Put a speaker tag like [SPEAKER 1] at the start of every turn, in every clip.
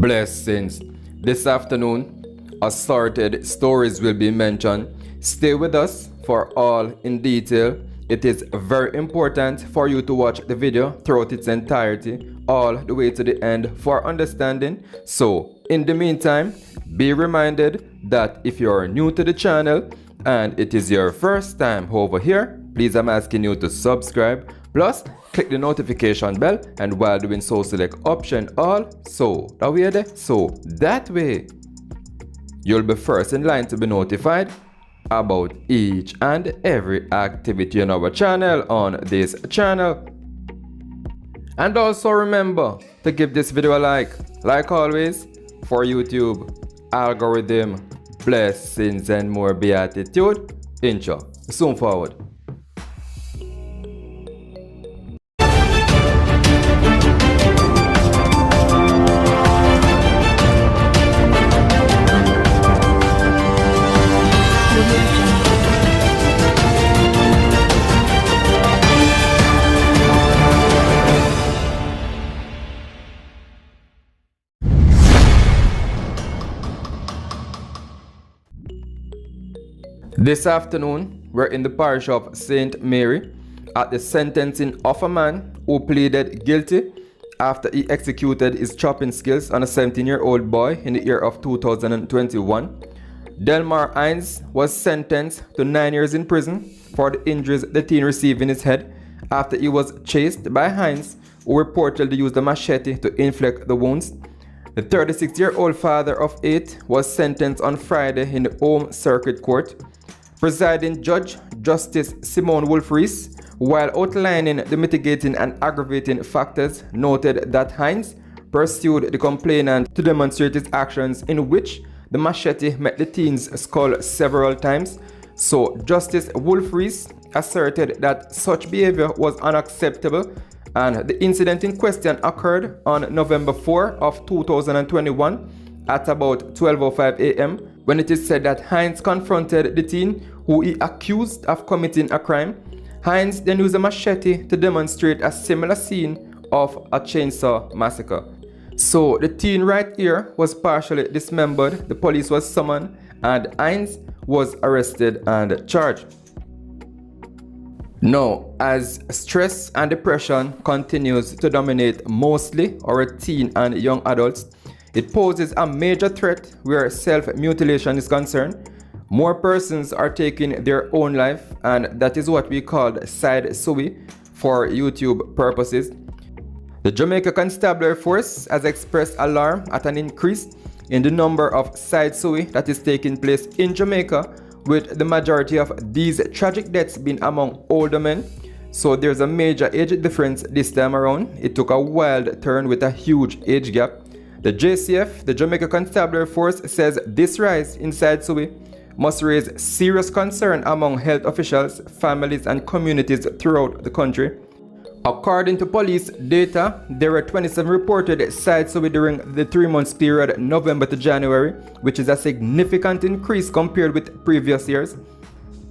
[SPEAKER 1] Blessings. This afternoon, assorted stories will be mentioned. Stay with us for all in detail. It is very important for you to watch the video throughout its entirety, all the way to the end for understanding. So, in the meantime, be reminded that if you are new to the channel and it is your first time over here, please I'm asking you to subscribe. Plus, click the notification bell, and while doing so, select option all. So that way you'll be first in line to be notified about each and every activity on our channel, on this channel. And also remember to give this video a like always, for YouTube algorithm. Blessings and more beatitude. Intro. Soon forward. This afternoon, we're in the parish of St. Mary at the sentencing of a man who pleaded guilty after he executed his chopping skills on a 17-year-old boy in the year of 2021. Delmar Hines was sentenced to 9 years in prison for the injuries the teen received in his head after he was chased by Hines, who reportedly used a machete to inflict the wounds. The 36-year-old father of 8 was sentenced on Friday in the Home Circuit Court. Presiding Judge Justice Simone Wolf-Rees, while outlining the mitigating and aggravating factors, noted that Hines pursued the complainant to demonstrate his actions, in which the machete met the teen's skull several times. So Justice Wolf-Rees asserted that such behavior was unacceptable, and the incident in question occurred on November 4 of 2021 at about 12:05 a.m. when it is said that Hines confronted the teen, who he accused of committing a crime. Hines then used a machete to demonstrate a similar scene of a chainsaw massacre. So the teen right here was partially dismembered, the police was summoned, and Hines was arrested and charged. Now, as stress and depression continues to dominate mostly our teen and young adults, it poses a major threat where self-mutilation is concerned. More persons are taking their own life, and that is what we call side suey for YouTube purposes. The Jamaica Constabulary Force has expressed alarm at an increase in the number of side suey that is taking place in Jamaica, with the majority of these tragic deaths being among older men. So there's a major age difference this time around. It took a wild turn with a huge age gap. The JCF, the Jamaica Constabulary Force, says this rise in side suey must raise serious concern among health officials, families, and communities throughout the country. According to police data, there were 27 reported side suey during the 3 months period November to January, which is a significant increase compared with previous years.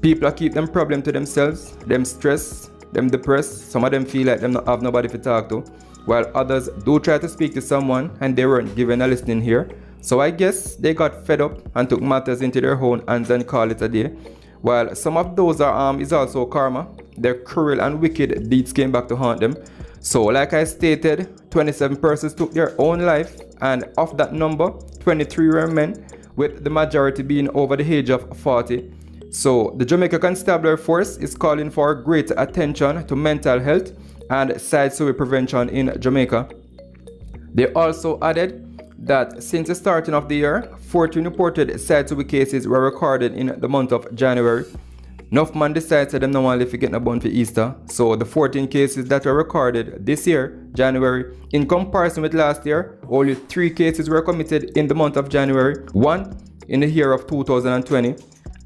[SPEAKER 1] People keep them problem to themselves, them stressed, them depressed, some of them feel like them not have nobody to talk to, while others do try to speak to someone and they weren't given a listening ear. So I guess they got fed up and took matters into their own hands and call it a day. While some of those are is also karma. Their cruel and wicked deeds came back to haunt them. So like I stated, 27 persons took their own life, and of that number, 23 were men, with the majority being over the age of 40. So the Jamaica Constabulary Force is calling for greater attention to mental health and side suey prevention in Jamaica. They also added that since the starting of the year, 14 reported side suey cases were recorded in the month of January. Enough man decided that them no want to get a bun for Easter, so the 14 cases that were recorded this year, January, in comparison with last year, only 3 cases were committed in the month of January, 1 in the year of 2020.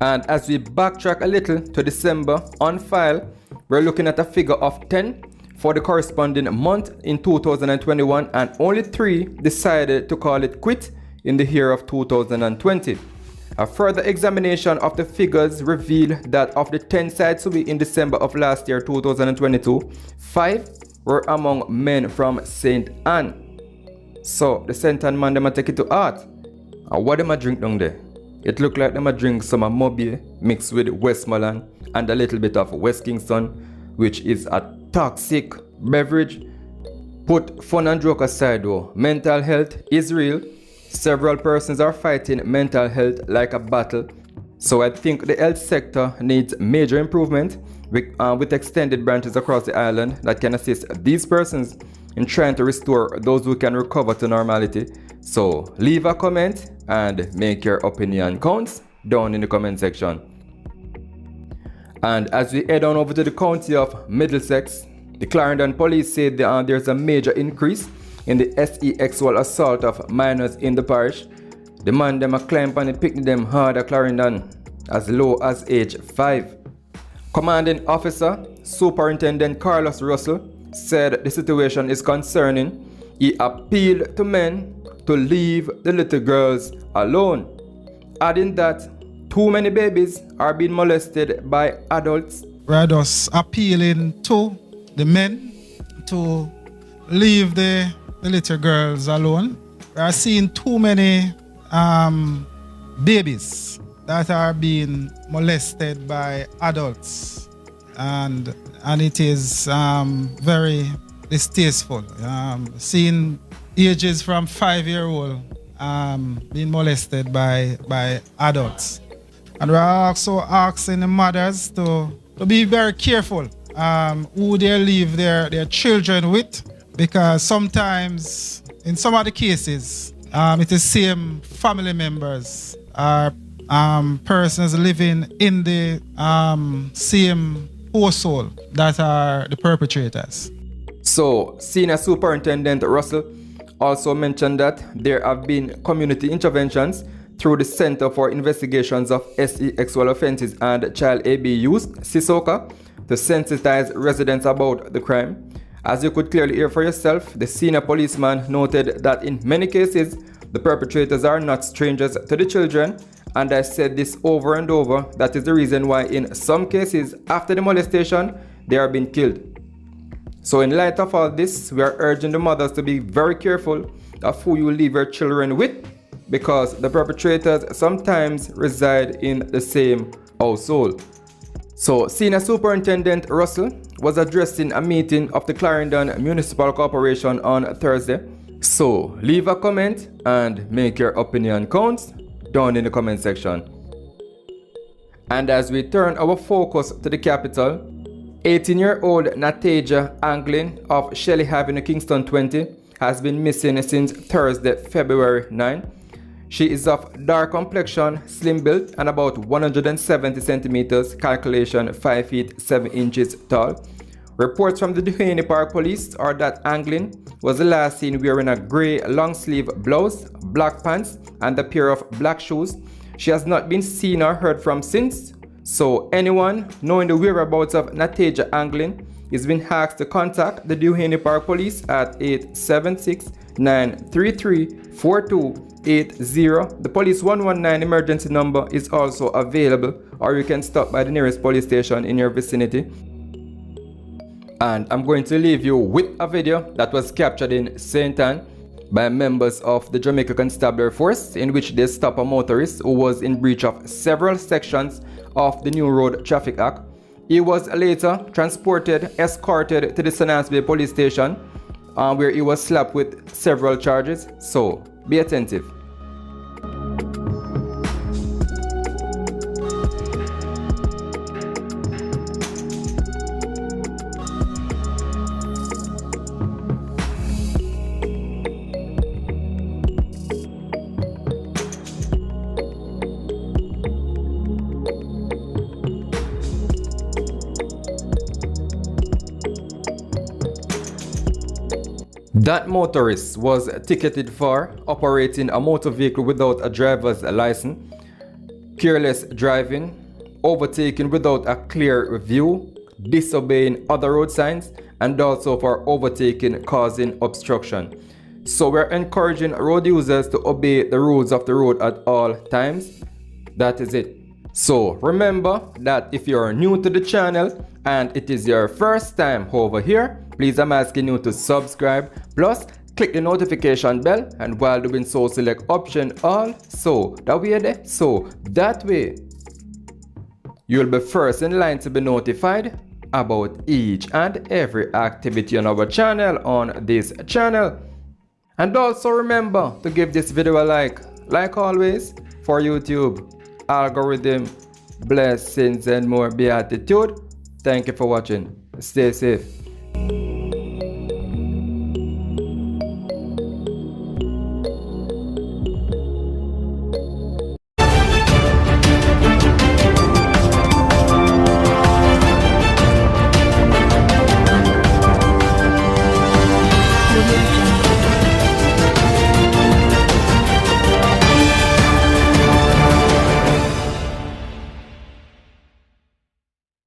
[SPEAKER 1] And as we backtrack a little to December on file, we're looking at a figure of 10 for the corresponding month in 2021, and only 3 decided to call it quit in the year of 2020. A further examination of the figures revealed that of the 10 side suey in December of last year 2022, 5 were among men from St. Anne. So the Senton man them a take it to heart. And what them a drink down there? It look like them a drink some Mobile mixed with Westmoreland and a little bit of West Kingston, which is a toxic beverage. Put fun and joke aside though, mental health is real. Several persons are fighting mental health like a battle. So I think the health sector needs major improvement with extended branches across the island that can assist these persons in trying to restore those who can recover to normality. So leave a comment and make your opinion count down in the comment section. And as we head on over to the county of Middlesex, the Clarendon police said there's a major increase in the sexual assault of minors in the parish. The man them a climb and pick them hard at Clarendon as low as age 5. Commanding officer Superintendent Carlos Russell said the situation is concerning. He appealed to men to leave the little girls alone, adding that too many babies are being molested by adults.
[SPEAKER 2] We're just appealing to the men to leave the little girls alone. We are seeing too many babies that are being molested by adults, and it is very distasteful. Seeing ages from 5-year-old being molested by adults. And we're also asking the mothers to be very careful who they leave their children with, because sometimes, in some of the cases, it is same family members or persons living in the same household that are the perpetrators.
[SPEAKER 1] So, Senior Superintendent Russell also mentioned that there have been community interventions through the Center for Investigations of Sexual Offences and Child Abuse, CISOCA, to sensitize residents about the crime. As you could clearly hear for yourself, the senior policeman noted that in many cases, the perpetrators are not strangers to the children, and I said this over and over, that is the reason why in some cases, after the molestation, they are being killed. So in light of all this, we are urging the mothers to be very careful of who you leave your children with, because the perpetrators sometimes reside in the same household. So Senior Superintendent Russell was addressing a meeting of the Clarendon Municipal Corporation on Thursday. So leave a comment and make your opinion count down in the comment section. And as we turn our focus to the capital, 18-year-old Natajha Delmar of Shelley Avenue, Kingston 20 has been missing since Thursday, February 9. She is of dark complexion, slim built, and about 170 centimeters, calculation 5 feet 7 inches tall. Reports from the Duhaney Park Police are that Delmar was the last seen wearing a grey long sleeve blouse, black pants, and a pair of black shoes. She has not been seen or heard from since. So anyone knowing the whereabouts of Natajha Delmar is being asked to contact the Duhaney Park Police at 876-933-4280. The police 119 emergency number is also available, or you can stop by the nearest police station in your vicinity. And I'm going to leave you with a video that was captured in St. Ann by members of the Jamaica Constabulary Force, in which they stopped a motorist who was in breach of several sections of the New Road Traffic Act. He was later escorted to the St. Anne's Bay Police Station, where he was slapped with several charges. So be attentive. That motorist was ticketed for operating a motor vehicle without a driver's license, careless driving, overtaking without a clear view, disobeying other road signs, and also for overtaking causing obstruction. So we're encouraging road users to obey the rules of the road at all times. That is it. So remember that if you're new to the channel and it is your first time over here, please I'm asking you to subscribe, plus Click the notification bell, and while doing so, select option all. So that way there. So that way you'll be first in line to be notified about each and every activity on our channel, on this channel. And also remember to give this video a like always, for YouTube algorithm, blessings and more beatitude. Thank you for watching. Stay safe.